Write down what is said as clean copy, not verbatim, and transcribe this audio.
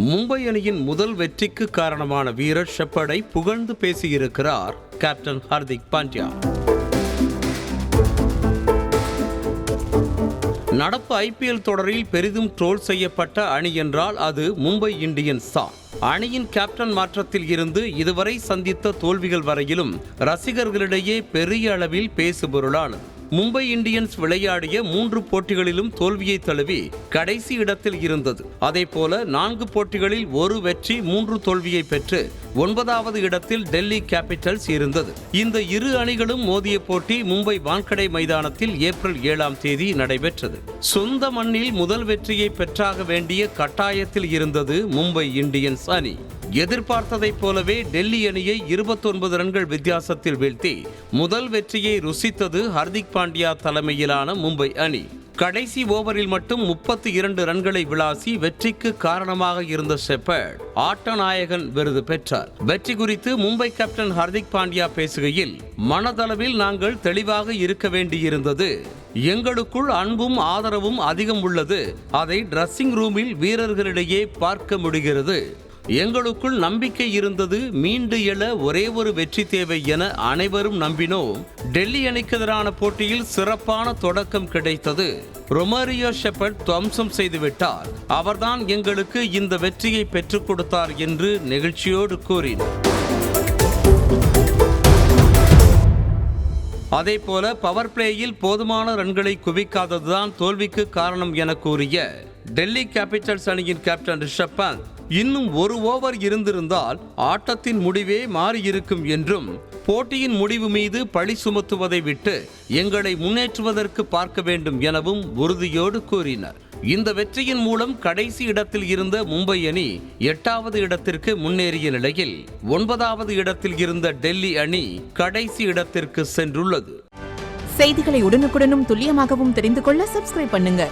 மும்பை அணியின் முதல் வெற்றிக்கு காரணமான வீரர் ஷெப்பர்டை புகழ்ந்து பேசியிருக்கிறார் கேப்டன் ஹர்திக் பாண்டியா. நடப்பு IPL தொடரில் பெரிதும் ட்ரோல் செய்யப்பட்ட அணி என்றால் அது மும்பை இந்தியன்ஸ் தான். அணியின் கேப்டன் மாற்றத்தில் இருந்து இதுவரை சந்தித்த தோல்விகள் வரையிலும் ரசிகர்களிடையே பெரிய அளவில் பேசுபொருளானது. மும்பை இந்தியன்ஸ் விளையாடிய 3 போட்டிகளிலும் தோல்வியை தழுவி கடைசி இடத்தில் இருந்தது. அதேபோல 4 போட்டிகளில் 1 வெற்றி 3 தோல்வியை பெற்று 9வது இடத்தில் டெல்லி கேபிட்டல்ஸ் இருந்தது. இந்த இரு அணிகளும் மோதிய போட்டி மும்பை வான்கடே மைதானத்தில் ஏப்ரல் 7ஆம் தேதி நடைபெற்றது. சொந்த மண்ணில் முதல் வெற்றியை பெற்றாக வேண்டிய கட்டாயத்தில் இருந்தது மும்பை இந்தியன்ஸ் அணி. எதிர்பார்த்ததைப் போலவே டெல்லி அணியை 29 ரன்கள் வித்தியாசத்தில் வீழ்த்தி முதல் வெற்றியை ருசித்தது ஹர்திக் பாண்டியா தலைமையிலான மும்பை அணி. கடைசி ஓவரில் மட்டும் 32 ரன்களை விளாசி வெற்றிக்கு காரணமாக இருந்த ஷெப்பர்ட் ஆட்ட நாயகன் விருது பெற்றார். வெற்றி குறித்து மும்பை கேப்டன் ஹர்திக் பாண்டியா பேசுகையில், மனதளவில் நாங்கள் தெளிவாக இருக்க வேண்டியிருந்தது. எங்களுக்குள் அன்பும் ஆதரவும் அதிகம் உள்ளது. அதை டிரெஸ்ஸிங் ரூமில் வீரர்களிடையே பார்க்க முடிகிறது. எங்களுக்குள் நம்பிக்கை இருந்தது. மீண்டு எழ ஒரே ஒரு வெற்றி தேவை என அனைவரும் நம்பினோம். டெல்லி அணிக்கு எதிரான போட்டியில் சிறப்பான தொடக்கம் கிடைத்தது. ரொமாரியோ ஷெப்பர்ட் துவம்சம் செய்துவிட்டார். அவர்தான் எங்களுக்கு இந்த வெற்றியை பெற்றுக் கொடுத்தார் என்று நெகிழ்ச்சியோடு கூறினார். அதேபோல பவர் பிளேயில் போதுமான ரன்களை குவிக்காததுதான் தோல்விக்கு காரணம் என கூறிய டெல்லி கேபிட்டல்ஸ் அணியின் கேப்டன் ரிஷப் பந்த், இன்னும் 1 ஓவர் இருந்திருந்தால் ஆட்டத்தின் முடிவே மாறியிருக்கும் என்றும், போட்டியின் முடிவு மீது பழி சுமத்துவதை விட்டு எங்களை முன்னேற்றுவதற்கு பார்க்க வேண்டும் எனவும் உறுதியோடு கூறினார். இந்த வெற்றியின் மூலம் கடைசி இடத்தில் இருந்த மும்பை அணி 8வது இடத்திற்கு முன்னேறிய நிலையில் 9வது இடத்தில் இருந்த டெல்லி அணி கடைசி இடத்திற்கு சென்றுள்ளது. செய்திகளை உடனுக்குடனும் துல்லியமாகவும் தெரிந்து கொள்ள சப்ஸ்கிரைப் பண்ணுங்க.